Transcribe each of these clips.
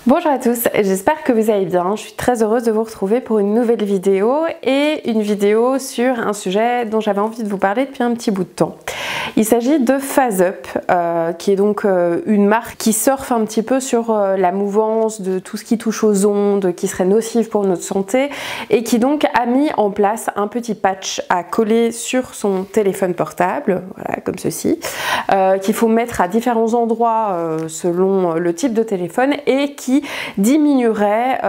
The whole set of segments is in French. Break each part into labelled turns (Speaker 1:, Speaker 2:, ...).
Speaker 1: Bonjour à tous, j'espère que vous allez bien. Je suis très heureuse de vous retrouver pour une nouvelle vidéo et une vidéo sur un sujet dont j'avais envie de vous parler depuis un petit bout de temps. Il s'agit de Phase Up, qui est donc une marque qui surfe un petit peu sur la mouvance de tout ce qui touche aux ondes, qui serait nocive pour notre santé, et qui donc a mis en place un petit patch à coller sur son téléphone portable, voilà, comme ceci, qu'il faut mettre à différents endroits selon le type de téléphone et qui diminuerait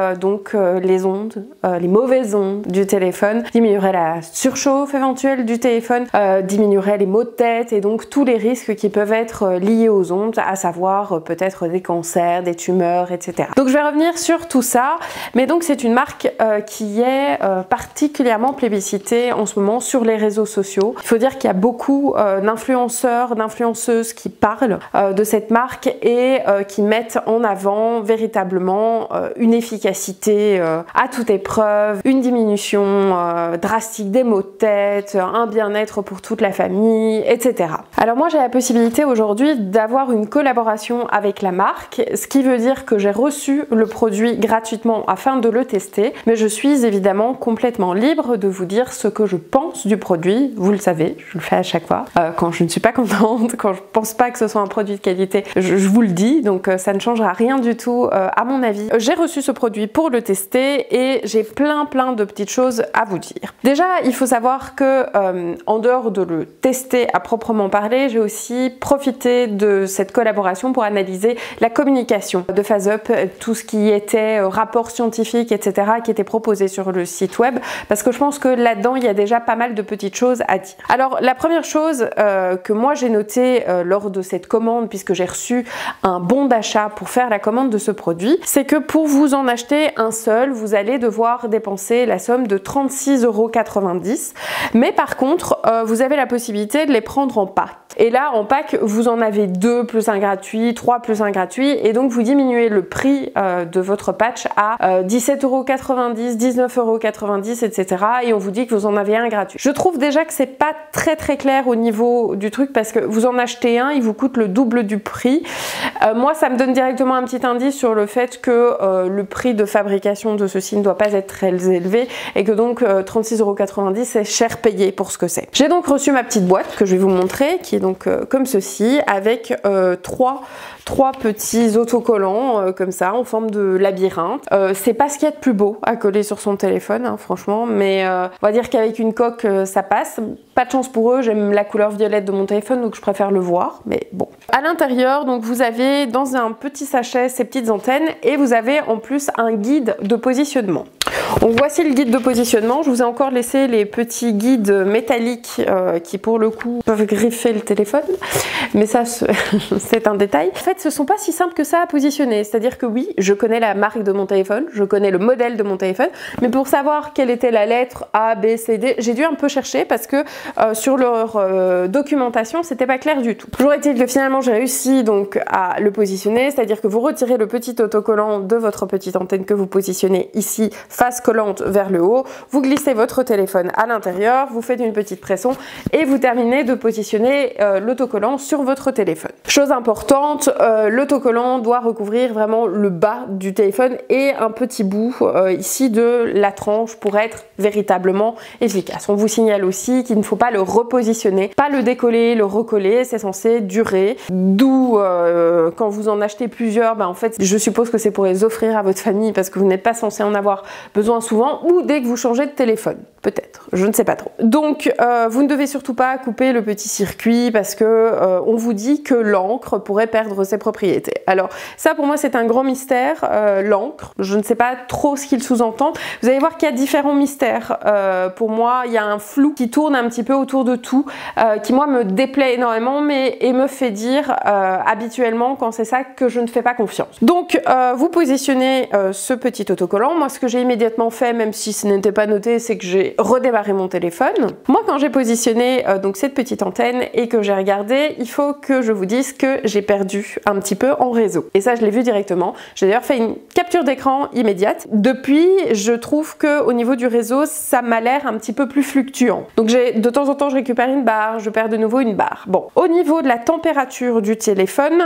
Speaker 1: les ondes, les mauvaises ondes du téléphone, diminuerait la surchauffe éventuelle du téléphone, diminuerait les maux de tête et donc tous les risques qui peuvent être liés aux ondes, à savoir peut-être des cancers, des tumeurs, etc. Donc je vais revenir sur tout ça, mais donc c'est une marque qui est particulièrement plébiscitée en ce moment sur les réseaux sociaux. Il faut dire qu'il y a beaucoup d'influenceurs, d'influenceuses qui parlent de cette marque et qui mettent en avant véritablement une efficacité à toute épreuve, une diminution drastique des maux de tête, un bien-être pour toute la famille, etc. Alors moi j'ai la possibilité aujourd'hui d'avoir une collaboration avec la marque, ce qui veut dire que j'ai reçu le produit gratuitement afin de le tester, mais je suis évidemment complètement libre de vous dire ce que je pense du produit. Vous le savez, je le fais à chaque fois. Quand je ne suis pas contente, quand je pense pas que ce soit un produit de qualité, je vous le dis, donc ça ne changera rien du tout à mon avis. J'ai reçu ce produit pour le tester et j'ai plein de petites choses à vous dire. Déjà, il faut savoir que en dehors de le tester à proprement parler, j'ai aussi profité de cette collaboration pour analyser la communication de Phase Up, tout ce qui était rapport scientifique, etc., qui était proposé sur le site web, parce que je pense que là-dedans, il y a déjà pas mal de petites choses à dire. Alors, la première chose que moi j'ai notée lors de cette commande, puisque j'ai reçu un bon d'achat pour faire la commande de ce produit, c'est que pour vous en acheter un seul, vous allez devoir dépenser la somme de 36,90 €. Mais par contre, vous avez la possibilité de les prendre en pack. Et là, en pack, vous en avez 2 plus un gratuit, 3 plus un gratuit, et donc vous diminuez le prix de votre patch à 17,90 €, 19,90 €, etc. Et on vous dit que vous en avez un gratuit. Je trouve déjà que c'est pas très clair au niveau du truc, parce que vous en achetez un, il vous coûte le double du prix. Moi, ça me donne directement un petit indice sur le fait que le prix de fabrication de ceci ne doit pas être très élevé et que donc 36,90 € c'est cher payé pour ce que c'est. J'ai donc reçu ma petite boîte que je vais vous montrer, qui est donc comme ceci, avec trois petits autocollants comme ça en forme de labyrinthe. C'est pas ce qu'il y a de plus beau à coller sur son téléphone, hein, franchement, mais on va dire qu'avec une coque ça passe. Pas de chance pour eux, j'aime la couleur violette de mon téléphone donc je préfère le voir, mais bon. À l'intérieur, donc vous avez dans un petit sachet ces petites antennes et vous avez en plus un guide de positionnement. Donc voici le guide de positionnement. Je vous ai encore laissé les petits guides métalliques qui pour le coup peuvent griffer le téléphone, mais ça c'est un détail. En fait, ce sont pas si simples que ça à positionner, c'est-à-dire que oui, je connais la marque de mon téléphone, je connais le modèle de mon téléphone, mais pour savoir quelle était la lettre A, B, C, D, j'ai dû un peu chercher parce que sur leur documentation, c'était pas clair du tout. Toujours est-il que finalement j'ai réussi donc à le positionner, c'est-à-dire que vous retirez le petit autocollant de votre petite antenne que vous positionnez ici, face collante vers le haut, vous glissez votre téléphone à l'intérieur, vous faites une petite pression et vous terminez de positionner l'autocollant sur votre téléphone. Chose importante, l'autocollant doit recouvrir vraiment le bas du téléphone et un petit bout ici de la tranche pour être véritablement efficace. On vous signale aussi qu'il ne faut pas le repositionner, pas le décoller, le recoller, c'est censé durer. D'où quand vous en achetez plusieurs, en fait je suppose que c'est pour les offrir à votre famille parce que vous n'êtes pas censé en avoir besoin souvent, ou dès que vous changez de téléphone, peut-être, je ne sais pas trop. Donc vous ne devez surtout pas couper le petit circuit parce que on vous dit que l'encre pourrait perdre ses propriétés. Alors ça pour moi c'est un grand mystère, l'encre, je ne sais pas trop ce qu'il sous-entend. Vous allez voir qu'il y a différents mystères. Pour moi il y a un flou qui tourne un petit peu autour de tout, qui moi me déplaît énormément et me fait dire habituellement quand c'est ça que je ne fais pas confiance. Donc vous positionnez ce petit autocollant. Moi ce que j'ai immédiatement fait, même si ce n'était pas noté, c'est que j'ai j'ai redémarré mon téléphone. Moi, quand j'ai positionné donc cette petite antenne et que j'ai regardé, il faut que je vous dise que j'ai perdu un petit peu en réseau. Et ça, je l'ai vu directement. J'ai d'ailleurs fait une capture d'écran immédiate. Depuis, je trouve que au niveau du réseau, ça m'a l'air un petit peu plus fluctuant. Donc de temps en temps, je récupère une barre, je perds de nouveau une barre. Bon, au niveau de la température du téléphone,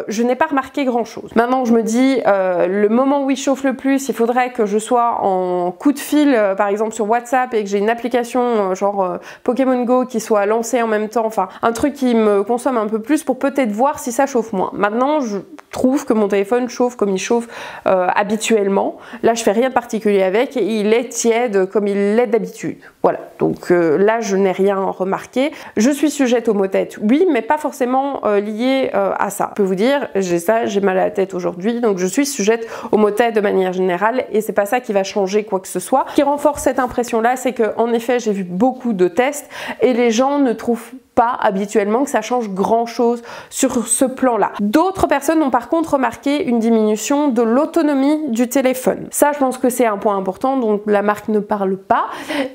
Speaker 1: je n'ai pas remarqué grand-chose. Maintenant, je me dis, le moment où il chauffe le plus, il faudrait que je sois en coup de fil, par exemple sur WhatsApp, et que j'ai une application genre Pokémon Go qui soit lancée en même temps, enfin un truc qui me consomme un peu plus pour peut-être voir si ça chauffe moins. Maintenant, je trouve que mon téléphone chauffe comme il chauffe habituellement. Là, je fais rien de particulier avec et il est tiède comme il l'est d'habitude. Voilà, donc là, je n'ai rien remarqué. Je suis sujette aux maux de tête, oui, mais pas forcément liée à ça. Je peux vous dire, j'ai mal à la tête aujourd'hui, donc je suis sujette aux maux de tête de manière générale et c'est pas ça qui va changer quoi que ce soit. Ce qui renforce cette impression-là, c'est que en effet, j'ai vu beaucoup de tests et les gens ne trouvent pas habituellement que ça change grand chose sur ce plan-là. D'autres personnes ont par contre remarqué une diminution de l'autonomie du téléphone. Ça, je pense que c'est un point important dont la marque ne parle pas,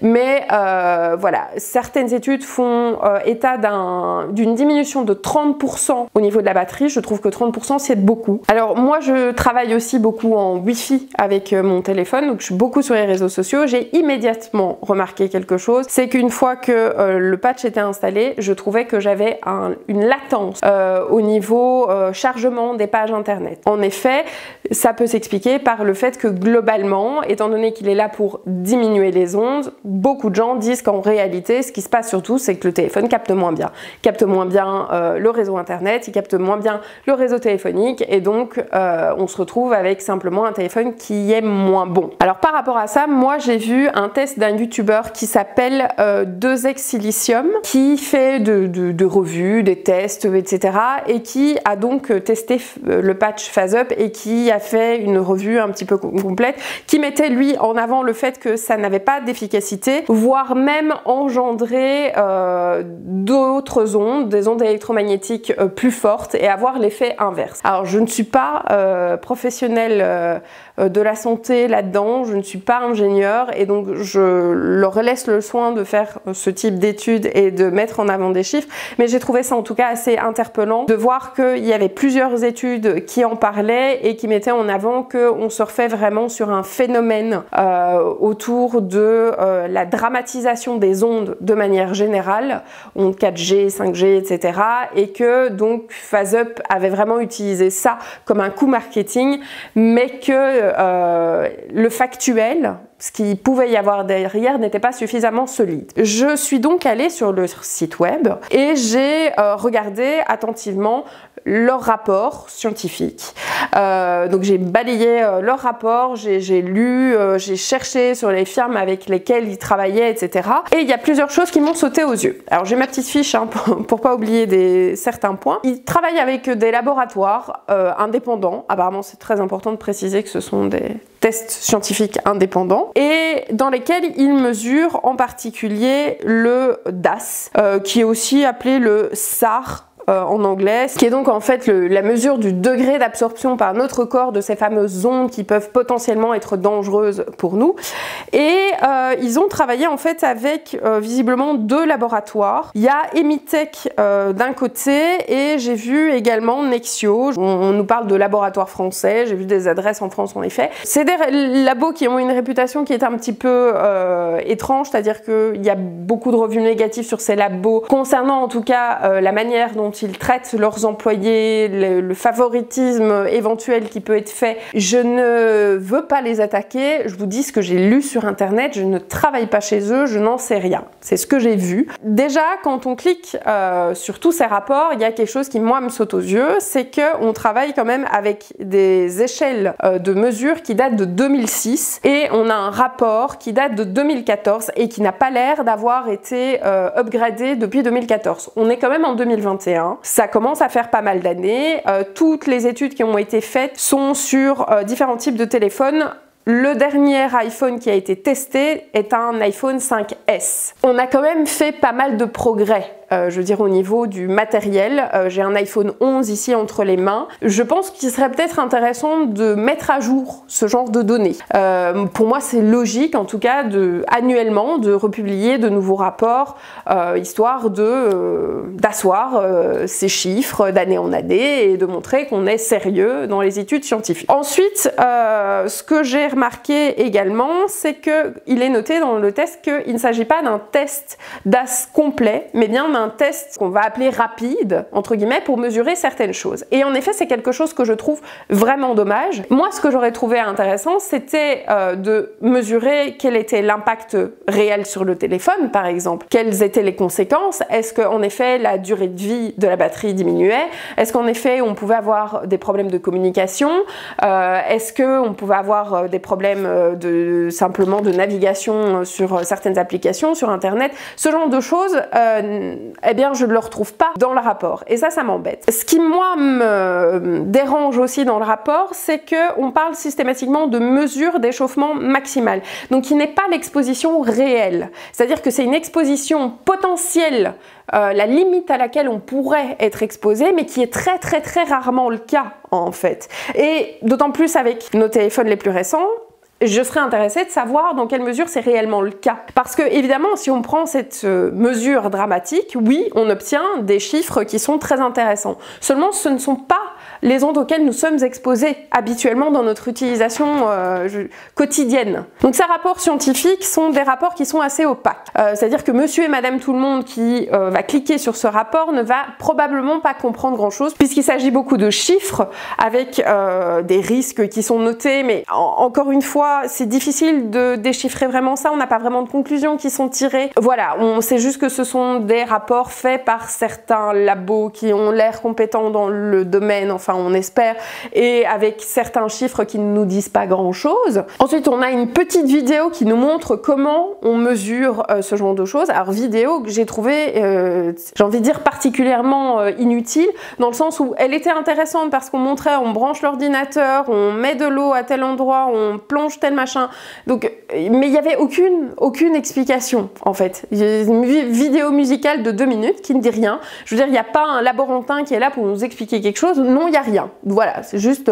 Speaker 1: mais voilà, certaines études font état d'une diminution de 30% au niveau de la batterie. Je trouve que 30% c'est beaucoup. Alors moi, je travaille aussi beaucoup en Wi-Fi avec mon téléphone, donc je suis beaucoup sur les réseaux sociaux. J'ai immédiatement remarqué quelque chose, c'est qu'une fois que le patch était installé, je trouvais que j'avais une latence au niveau chargement des pages internet. En effet, ça peut s'expliquer par le fait que globalement, étant donné qu'il est là pour diminuer les ondes, beaucoup de gens disent qu'en réalité, ce qui se passe surtout, c'est que le téléphone capte moins bien. Il capte moins bien le réseau internet, il capte moins bien le réseau téléphonique et donc on se retrouve avec simplement un téléphone qui est moins bon. Alors par rapport à ça, moi j'ai vu un test d'un youtubeur qui s'appelle 2X Silicium qui fait de revues, des tests, etc. et qui a donc testé le patch PhaseUp et qui a fait une revue un petit peu complète qui mettait lui en avant le fait que ça n'avait pas d'efficacité, voire même engendrer d'autres ondes, des ondes électromagnétiques plus fortes et avoir l'effet inverse. Alors je ne suis pas professionnelle de la santé là-dedans, je ne suis pas ingénieure et donc je leur laisse le soin de faire ce type d'études et de mettre en avant des chiffres, mais j'ai trouvé ça en tout cas assez interpellant de voir qu'il y avait plusieurs études qui en parlaient et qui mettaient en avant qu'on surfait vraiment sur un phénomène autour de la dramatisation des ondes de manière générale, ondes 4G, 5G, etc. et que donc PhaseUp avait vraiment utilisé ça comme un coup marketing, mais que le factuel, ce qu'il pouvait y avoir derrière n'était pas suffisamment solide. Je suis donc allée sur le site web et j'ai regardé attentivement leur rapport scientifique. Donc j'ai balayé leur rapport, j'ai lu, j'ai cherché sur les firmes avec lesquelles ils travaillaient, etc. Et il y a plusieurs choses qui m'ont sauté aux yeux. Alors j'ai ma petite fiche hein, pour pas oublier certains points. Ils travaillent avec des laboratoires indépendants. Apparemment c'est très important de préciser que ce sont des tests scientifiques indépendants et dans lesquels ils mesurent en particulier le DAS, qui est aussi appelé le SAR en anglais, qui est donc en fait la mesure du degré d'absorption par notre corps de ces fameuses ondes qui peuvent potentiellement être dangereuses pour nous. Et ils ont travaillé en fait avec visiblement 2 laboratoires. Il y a Emitech d'un côté et j'ai vu également Nexio. On nous parle de laboratoires français, j'ai vu des adresses en France en effet. C'est des labos qui ont une réputation qui est un petit peu étrange, c'est-à-dire qu'il y a beaucoup de revues négatives sur ces labos concernant en tout cas la manière dont ils traitent leurs employés, le favoritisme éventuel qui peut être fait. Je ne veux pas les attaquer, je vous dis ce que j'ai lu sur internet, je ne travaille pas chez eux, je n'en sais rien. C'est ce que j'ai vu. Déjà, quand on clique sur tous ces rapports, il y a quelque chose qui moi me saute aux yeux, c'est qu'on travaille quand même avec des échelles de mesure qui datent de 2006 et on a un rapport qui date de 2014 et qui n'a pas l'air d'avoir été upgradé depuis 2014. On est quand même en 2021. Ça commence à faire pas mal d'années. Toutes les études qui ont été faites sont sur différents types de téléphones. Le dernier iPhone qui a été testé est un iPhone 5S. On a quand même fait pas mal de progrès je veux dire au niveau du matériel. J'ai un iPhone 11 ici entre les mains. Je pense qu'il serait peut-être intéressant de mettre à jour ce genre de données. Pour moi, c'est logique, en tout cas, annuellement, de republier de nouveaux rapports, histoire d'asseoir ces chiffres d'année en année et de montrer qu'on est sérieux dans les études scientifiques. Ensuite, ce que j'ai remarqué également, c'est qu'il est noté dans le test qu'il ne s'agit pas d'un test DAS complet, mais bien d'un test qu'on va appeler rapide, entre guillemets, pour mesurer certaines choses. Et en effet, c'est quelque chose que je trouve vraiment dommage. Moi, ce que j'aurais trouvé intéressant, c'était de mesurer quel était l'impact réel sur le téléphone, par exemple. Quelles étaient les conséquences? Est-ce qu'en effet, la durée de vie de la batterie diminuait? Est-ce qu'en effet, on pouvait avoir des problèmes de communication? Est-ce qu'on pouvait avoir des problèmes simplement de navigation sur certaines applications, sur Internet? Ce genre de choses, eh bien, je ne le retrouve pas dans le rapport. Et ça m'embête. Ce qui, moi, me dérange aussi dans le rapport, c'est qu'on parle systématiquement de mesure d'échauffement maximal. Donc, il n'est pas l'exposition réelle. C'est-à-dire que c'est une exposition potentielle, la limite à laquelle on pourrait être exposé, mais qui est très rarement le cas, en fait. Et d'autant plus avec nos téléphones les plus récents, je serais intéressée de savoir dans quelle mesure c'est réellement le cas. Parce que, évidemment, si on prend cette mesure dramatique, oui, on obtient des chiffres qui sont très intéressants. Seulement, ce ne sont pas les ondes auxquelles nous sommes exposés habituellement dans notre utilisation quotidienne. Donc ces rapports scientifiques sont des rapports qui sont assez opaques. C'est-à-dire que monsieur et madame tout le monde qui va cliquer sur ce rapport ne va probablement pas comprendre grand-chose, puisqu'il s'agit beaucoup de chiffres avec des risques qui sont notés, mais encore une fois, c'est difficile de déchiffrer vraiment ça, on n'a pas vraiment de conclusions qui sont tirées. Voilà, on sait juste que ce sont des rapports faits par certains labos qui ont l'air compétents dans le domaine, enfin on espère, et avec certains chiffres qui ne nous disent pas grand-chose. Ensuite, on a une petite vidéo qui nous montre comment on mesure ce genre de choses. Alors vidéo que j'ai trouvé, j'ai envie de dire particulièrement inutile, dans le sens où elle était intéressante parce qu'on montrait, on branche l'ordinateur, on met de l'eau à tel endroit, on plonge tel machin, donc, mais il n'y avait aucune explication en fait. Il y a une vidéo musicale de 2 minutes qui ne dit rien. Je veux dire, il n'y a pas un laborantin qui est là pour nous expliquer quelque chose, non, il n'y a rien. Voilà, c'est juste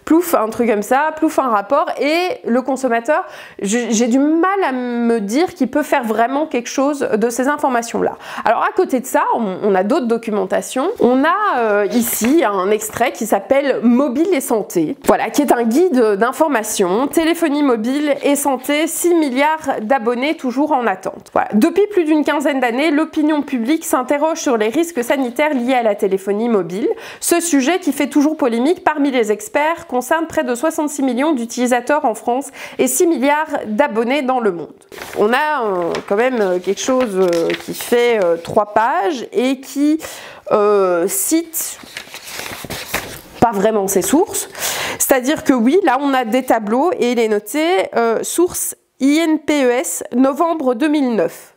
Speaker 1: plouf, un truc comme ça, plouf, un rapport, et le consommateur, j'ai du mal à me dire qu'il peut faire vraiment quelque chose de ces informations-là. Alors à côté de ça, on a d'autres documentations. On a ici un extrait qui s'appelle Mobile et santé, voilà, qui est un guide d'information, téléphonie mobile et santé, 6 milliards d'abonnés toujours en attente. Voilà. Depuis plus d'une quinzaine d'années, l'opinion publique s'interroge sur les risques sanitaires liés à la téléphonie mobile. Ce sujet qui fait toujours polémique parmi les experts concerne près de 66 millions d'utilisateurs en France et 6 milliards d'abonnés dans le monde. On a quand même quelque chose qui fait 3 pages et qui cite pas vraiment ses sources. C'est-à-dire que oui, là on a des tableaux et il est noté source INPES novembre 2009.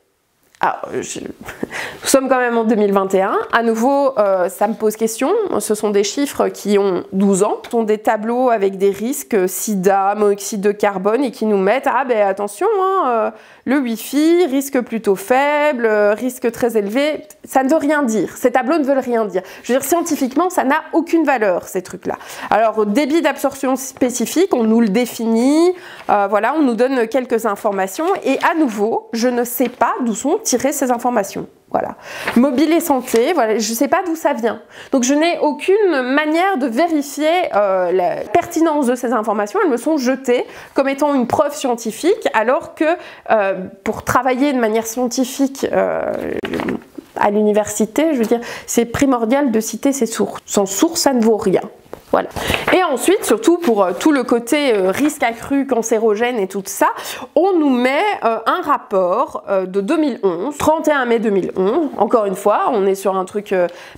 Speaker 1: Alors, nous sommes quand même en 2021. À nouveau, ça me pose question. Ce sont des chiffres qui ont 12 ans. Ce sont des tableaux avec des risques sida, monoxyde de carbone et qui nous mettent, ah ben attention, hein, le Wi-Fi, risque plutôt faible, risque très élevé. Ça ne veut rien dire. Ces tableaux ne veulent rien dire. Je veux dire, scientifiquement, ça n'a aucune valeur, ces trucs-là. Alors, débit d'absorption spécifique, on nous le définit. Voilà, on nous donne quelques informations. Et à nouveau, je ne sais pas d'où sont tirer ces informations. Voilà. Mobile et santé, voilà, je ne sais pas d'où ça vient. Donc je n'ai aucune manière de vérifier la pertinence de ces informations. Elles me sont jetées comme étant une preuve scientifique, alors que pour travailler de manière scientifique à l'université, je veux dire, c'est primordial de citer ses sources. Sans source, ça ne vaut rien. Voilà. Et ensuite, surtout pour tout le côté risque accru, cancérogène et tout ça, on nous met un rapport de 2011, 31 mai 2011. Encore une fois, on est sur un truc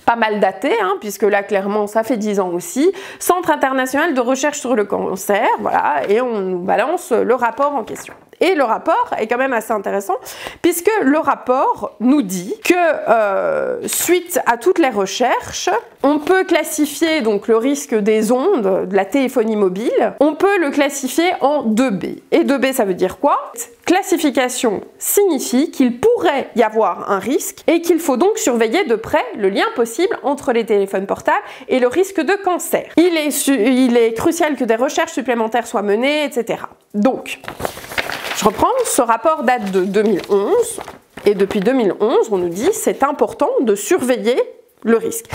Speaker 1: pas mal daté, hein, puisque là, clairement, ça fait 10 ans aussi. Centre international de recherche sur le cancer, voilà, et on nous balance le rapport en question. Et le rapport est quand même assez intéressant puisque le rapport nous dit que suite à toutes les recherches, on peut classifier donc le risque des ondes de la téléphonie mobile, on peut le classifier en 2B. Et 2B, ça veut dire quoi? Classification signifie qu'il pourrait y avoir un risque et qu'il faut donc surveiller de près le lien possible entre les téléphones portables et le risque de cancer. Il est crucial que des recherches supplémentaires soient menées, etc. Donc, je reprends, ce rapport date de 2011 et depuis 2011, on nous dit c'est important de surveiller le risque.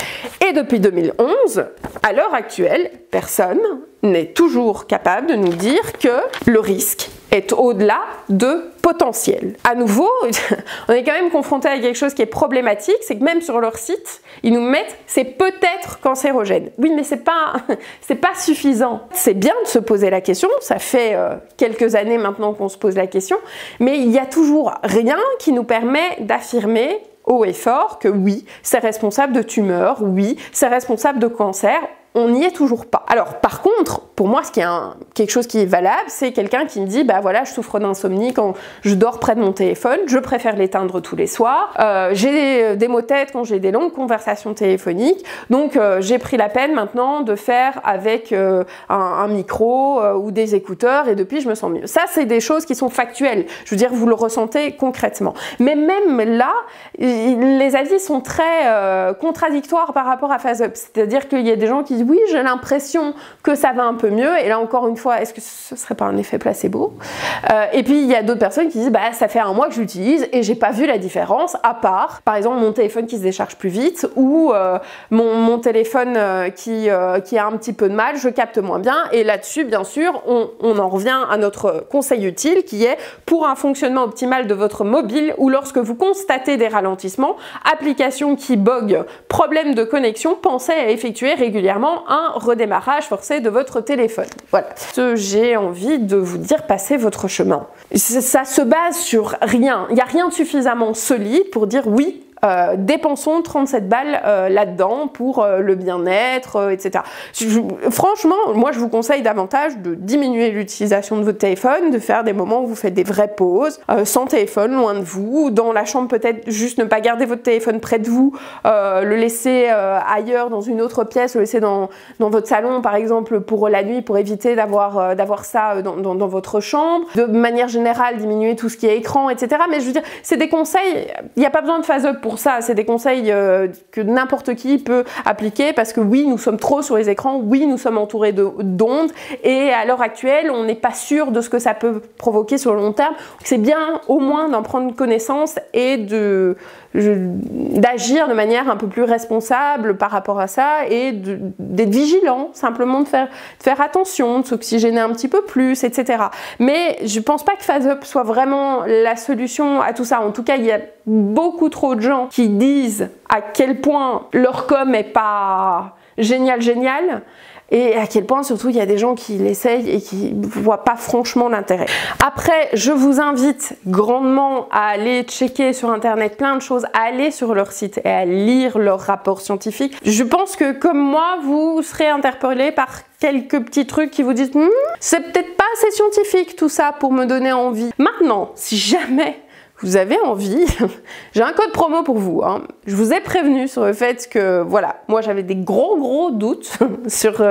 Speaker 1: Et depuis 2011, à l'heure actuelle, personne n'est toujours capable de nous dire que le risque est au-delà de potentiel. À nouveau, on est quand même confronté à quelque chose qui est problématique, c'est que même sur leur site, ils nous mettent « c'est peut-être cancérogène ». Oui, mais c'est pas suffisant. C'est bien de se poser la question, ça fait quelques années maintenant qu'on se pose la question, mais il n'y a toujours rien qui nous permet d'affirmer haut et fort que oui, c'est responsable de tumeurs, oui, c'est responsable de cancer. On n'y est toujours pas. Alors par contre, pour moi, ce qui est quelque chose qui est valable, c'est quelqu'un qui me dit, bah voilà, je souffre d'insomnie quand je dors près de mon téléphone, je préfère l'éteindre tous les soirs, j'ai des maux de tête quand j'ai des longues conversations téléphoniques, donc j'ai pris la peine maintenant de faire avec un micro ou des écouteurs et depuis je me sens mieux. Ça, c'est des choses qui sont factuelles. Je veux dire, vous le ressentez concrètement. Mais même là, les avis sont très contradictoires par rapport à Phase Up. C'est-à-dire qu'il y a des gens qui disent oui, j'ai l'impression que ça va un peu mieux. Et là, encore une fois, est-ce que ce serait pas un effet placebo? Et puis, il y a d'autres personnes qui disent bah, ça fait un mois que j'utilise et j'ai pas vu la différence, à part, par exemple, mon téléphone qui se décharge plus vite ou mon téléphone qui a un petit peu de mal, je capte moins bien. Et là-dessus, bien sûr, on en revient à notre conseil utile qui est pour un fonctionnement optimal de votre mobile ou lorsque vous constatez des ralentissements, application qui bug, problème de connexion, pensez à effectuer régulièrement un redémarrage forcé de votre téléphone. Voilà. J'ai envie de vous dire, passez votre chemin. Ça se base sur rien. Il n'y a rien de suffisamment solide pour dire oui, dépensons 37 balles là-dedans pour le bien-être, etc. Franchement, moi je vous conseille davantage de diminuer l'utilisation de votre téléphone, de faire des moments où vous faites des vraies pauses, sans téléphone, loin de vous, dans la chambre peut-être juste ne pas garder votre téléphone près de vous, le laisser ailleurs dans une autre pièce, le laisser dans votre salon par exemple pour la nuit, pour éviter d'avoir ça dans votre chambre. De manière générale, diminuer tout ce qui est écran, etc. Mais je veux dire, c'est des conseils, il n'y a pas besoin de Phase Up pour ça, c'est des conseils que n'importe qui peut appliquer parce que oui, nous sommes trop sur les écrans, oui, nous sommes entourés d'ondes et à l'heure actuelle, on n'est pas sûr de ce que ça peut provoquer sur le long terme. C'est bien au moins d'en prendre connaissance et d'agir de manière un peu plus responsable par rapport à ça et d'être vigilant, simplement de faire attention, de s'oxygéner un petit peu plus, etc. Mais je pense pas que Phase Up soit vraiment la solution à tout ça. En tout cas, il y a beaucoup trop de gens qui disent à quel point leur com est pas génial et à quel point surtout il y a des gens qui l'essayent et qui ne voient pas franchement l'intérêt. Après, je vous invite grandement à aller checker sur internet plein de choses, à aller sur leur site et à lire leurs rapports scientifiques. Je pense que comme moi, vous serez interpellé par quelques petits trucs qui vous disent c'est peut-être pas assez scientifique tout ça pour me donner envie. Maintenant, si jamais vous avez envie, j'ai un code promo pour vous. Hein. Je vous ai prévenu sur le fait que, voilà, moi j'avais des gros doutes sur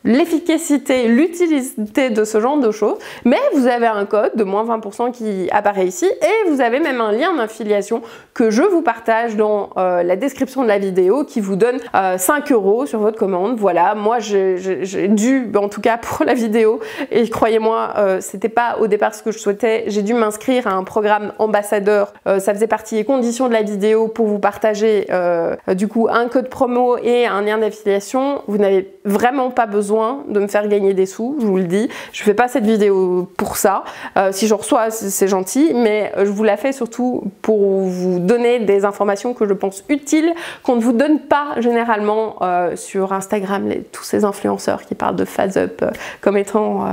Speaker 1: l'efficacité, l'utilité de ce genre de choses, mais vous avez un code de moins 20% qui apparaît ici et vous avez même un lien d'affiliation que je vous partage dans la description de la vidéo qui vous donne 5 € sur votre commande. Voilà, moi j'ai dû, en tout cas pour la vidéo, et croyez-moi, c'était pas au départ ce que je souhaitais, j'ai dû m'inscrire à un programme ambassadeur, ça faisait partie des conditions de la vidéo pour vous partager du coup un code promo et un lien d'affiliation. Vous n'avez vraiment pas besoin de me faire gagner des sous, je vous le dis. Je fais pas cette vidéo pour ça. Si je reçois, c'est gentil, mais je vous la fais surtout pour vous donner des informations que je pense utiles, qu'on ne vous donne pas généralement sur Instagram, tous ces influenceurs qui parlent de Phase Up comme étant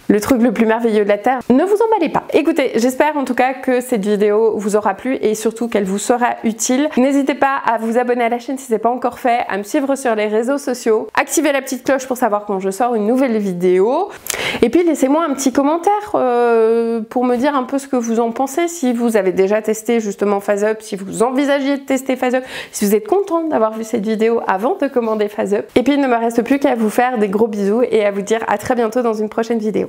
Speaker 1: le truc le plus merveilleux de la Terre. Ne vous emballez pas. Écoutez, j'espère en tout cas que cette vidéo vous aura plu et surtout qu'elle vous sera utile. N'hésitez pas à vous abonner à la chaîne si ce n'est pas encore fait, à me suivre sur les réseaux sociaux, activez la petite cloche pour savoir savoir quand je sors une nouvelle vidéo. Et puis laissez-moi un petit commentaire pour me dire un peu ce que vous en pensez, si vous avez déjà testé justement FazeUp, si vous envisagiez de tester FazeUp, si vous êtes content d'avoir vu cette vidéo avant de commander FazeUp. Et puis il ne me reste plus qu'à vous faire des gros bisous et à vous dire à très bientôt dans une prochaine vidéo.